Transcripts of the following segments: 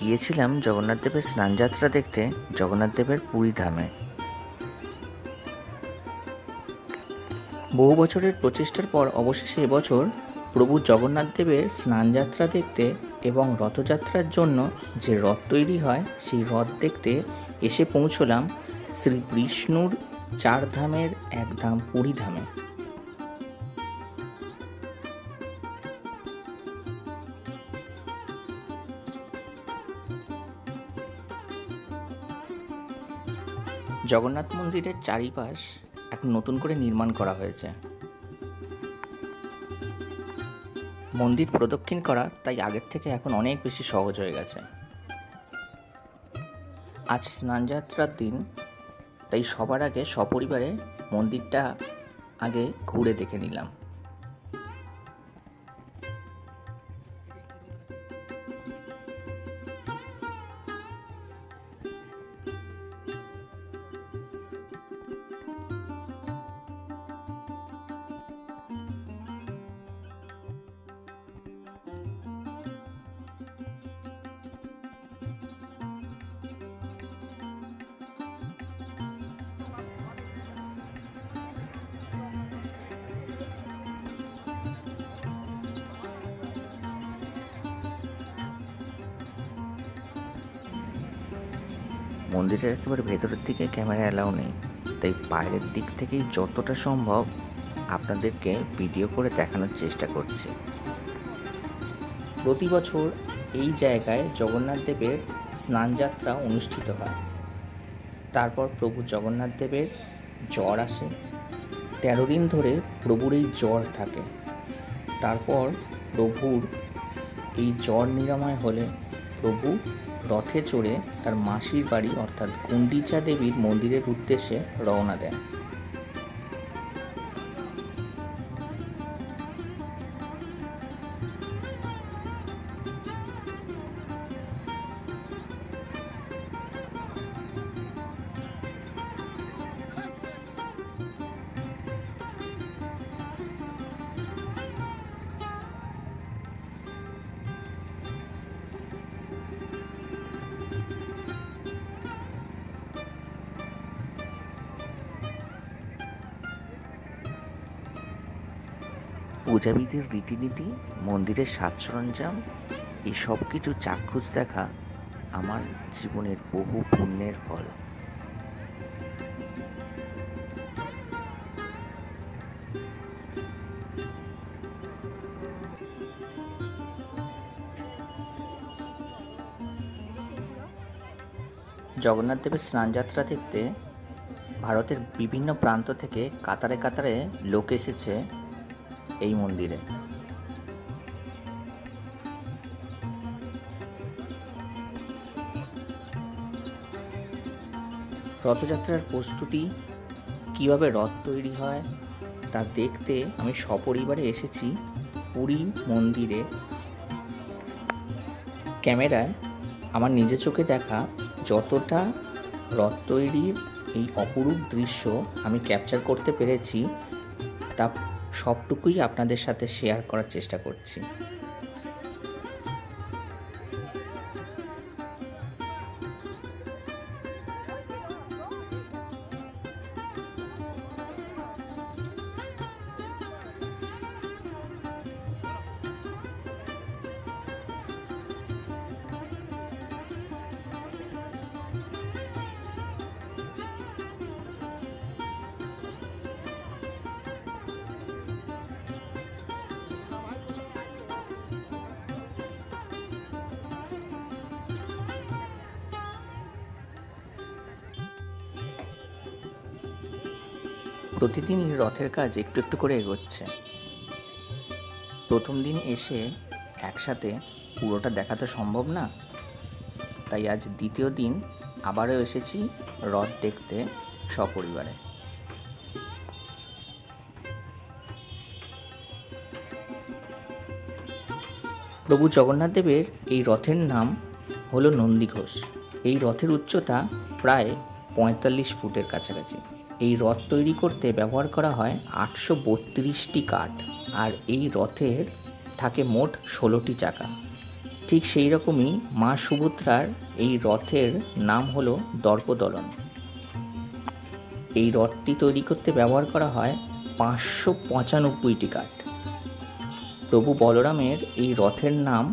গিয়েছিলাম জগন্নাথ দেবের স্নানযাত্রা দেখতে জগন্নাথ দেবের পুরী ধামে। বহু বছরের প্রচেষ্টার পর অবশেষে এবছর প্রভু জগন্নাথ দেবের স্নানযাত্রা দেখতে এবং রথযাত্রার জন্য যে রথ তৈরি হয় সেই রথ দেখতে এসে পৌঁছলাম শ্রী বিষ্ণুর 4 ধামের এক ধাম পুরী ধামে। জগন্নাথ মন্দিরের চারিপাশ এখন নতুন করে নির্মাণ করা হয়েছে। মন্দির প্রদক্ষিণ করা তাই আগের থেকে এখন অনেক বেশি সহজ হয়ে গেছে। আজ স্নানযাত্রার দিন, তাই সবার আগে সপরিবারে মন্দিরটা আগে ঘুরে দেখে নিলাম। মন্দিরের একেবারে ভেতরের দিকে ক্যামেরা অ্যালাউ নেই, তাই বাইরের দিক থেকেই যতটা সম্ভব আপনাদেরকে ভিডিও করে দেখানোর চেষ্টা করছি। প্রতি বছর এই জায়গায় জগন্নাথ দেবের স্নানযাত্রা অনুষ্ঠিত হয়। তারপর প্রভু জগন্নাথ দেবের জ্বর আসে, 13 দিন ধরে প্রভুর এই জ্বর থাকে। তারপর প্রভুর এই জ্বর নিরাময় হলে প্রভু রথে চড়ে তার মাসির বাড়ি অর্থাৎ গুন্ডিচা দেবীর মন্দিরের উদ্দেশ্যে রওনা দেন। পূজাবিধির রীতিনীতি, মন্দিরের সাজ সরঞ্জাম, এই সব কিছু চাক্ষুষ দেখা আমার জীবনের বহু পুণ্যের ফল। জগন্নাথ দেবের স্নানযাত্রা দেখতে ভারতের বিভিন্ন প্রান্ত থেকে কাতারে কাতারে লোক এসেছে এই মন্দিরে। রথযাত্রার প্রস্তুতি, কিভাবে রথ তৈরি হয় তা দেখতে আমি সপরিবারে এসেছি পুরী মন্দিরে। ক্যামেরায় আমার নিজের চোখে দেখা যতটা রথ তৈরির এই অপরূপ দৃশ্য আমি ক্যাপচার করতে পেরেছি তা সবটুকুই আপনাদের সাথে শেয়ার করার চেষ্টা করছি। প্রতিদিনই রথের কাজ একটু একটু করে এগোচ্ছে। প্রথম দিন এসে একসাথে পুরোটা দেখা তো সম্ভব না, তাই আজ দ্বিতীয় দিন আবারও এসেছি রথ দেখতে সপরিবারে। প্রভু জগন্নাথ দেবের এই রথের নাম হলো নন্দীঘোষ। এই রথের উচ্চতা প্রায় 45 ফুটের কাছাকাছি। এই রথ তৈরি করতে ব্যবহার করা হয় 832টি কাঠ, আর এই রথের থাকে মোট 16টি চাকা। ঠিক সেই রকমই মা সুভদ্রার এই রথের নাম হলো দর্পদলন। এই রথটি তৈরি করতে ব্যবহার করা হয় 595টি কাঠ। প্রভু বলরামের এই রথের নাম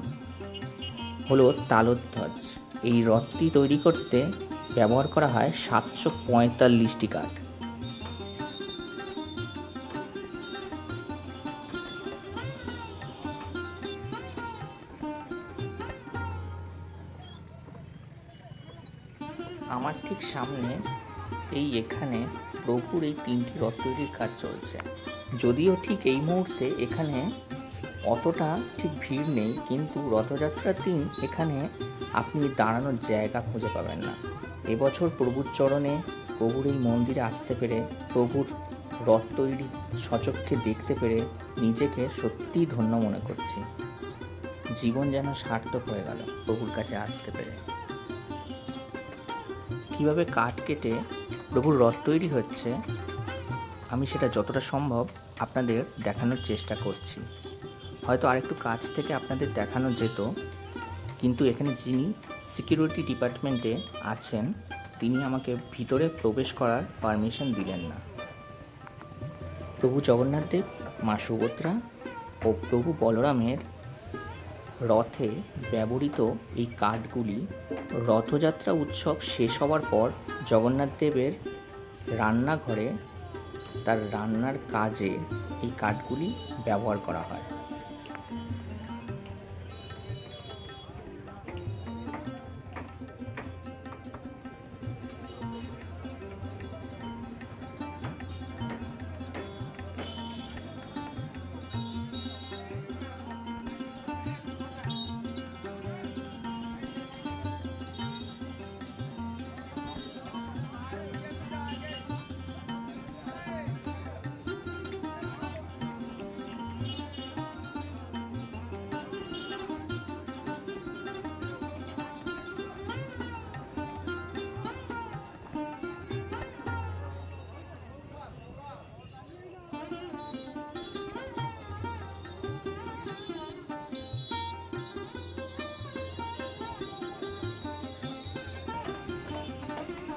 হলো তালধ্বজ। এই রথটি তৈরি করতে ব্যবহার করা হয় 745টি কাঠ। আমার ঠিক সামনে এখানে প্রভুর এই 3টি রথ তৈরির কাজ চলছে। যদিও ঠিক এই মুহূর্তে এখানে অতটা ঠিক ভিড় নেই, কিন্তু রথযাত্রার দিন এখানে আপনি দাঁড়ানোর জায়গা খুঁজে পাবেন না। এবছর প্রভুর চরণে, প্রভুর এই মন্দিরে আসতে পেরে, প্রভুর রথ তৈরি সচক্ষে দেখতে পেরে নিজেকে সত্যিই ধন্য মনে করছি। জীবন যেন সার্থক হয়ে গেল প্রভুর কাছে আসতে পেরে। কীভাবে কাঠ কেটে প্রভুর রথ তৈরি হচ্ছে আমি সেটা যতটা সম্ভব আপনাদের দেখানোর চেষ্টা করছি। হয়তো আরেকটু কাছ থেকে আপনাদের দেখানো যেত, কিন্তু এখানে যিনি সিকিউরিটি ডিপার্টমেন্টে আছেন তিনি আমাকে ভিতরে প্রবেশ করার পারমিশন দিলেন না। প্রভু জগন্নাথ দেব, মা সুভদ্রা ও প্রভু বলরামের রথে ব্যবহৃত এই কাঠগুলি রথযাত্রা উৎসব শেষ হওয়ার পর জগন্নাথ দেবের রান্নাঘরে তার রান্নার কাজে এই কাঠগুলি ব্যবহার করা হয়।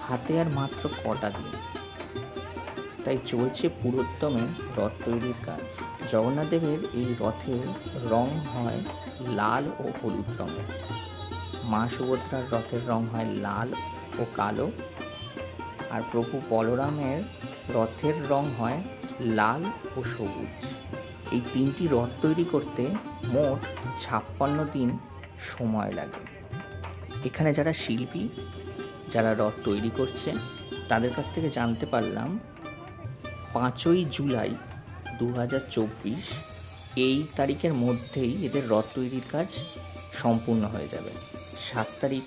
হাতে আর মাত্র কটা দিন, তাই চলছে পুরোদ্যমে রথ তৈরির কাজ। জগন্নাথ দেবের এই রথের রং হয় লাল ও হলুদ রঙের, মা সুভদ্রার রথের রং হয় লাল ও কালো, আর প্রভু বলরামের রথের রং হয় লাল ও সবুজ। এই 3টি রথ তৈরি করতে মোট 56 দিন সময় লাগে। এখানে যারা শিল্পী, যারা রথ তৈরি করছে তাদের কাছ থেকে জানতে পারলাম 5ই জুলাই 2024 এই তারিখের মধ্যেই এদের রথ তৈরির কাজ সম্পূর্ণ হয়ে যাবে। 7 তারিখ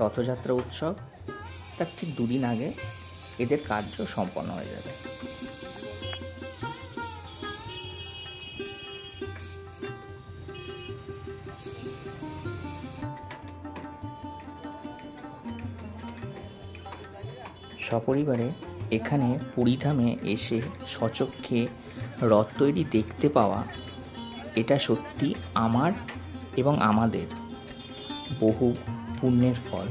রথযাত্রা উৎসব, তার ঠিক 2 দিন আগে এদের কার্য সম্পন্ন হয়ে যাবে। সপরিবারে এখানে পুরীধামে এসে সচক্ষে রথ তৈরি দেখতে পাওয়া, এটা সত্যি আমার এবং আমাদের বহু পুণ্যের ফল।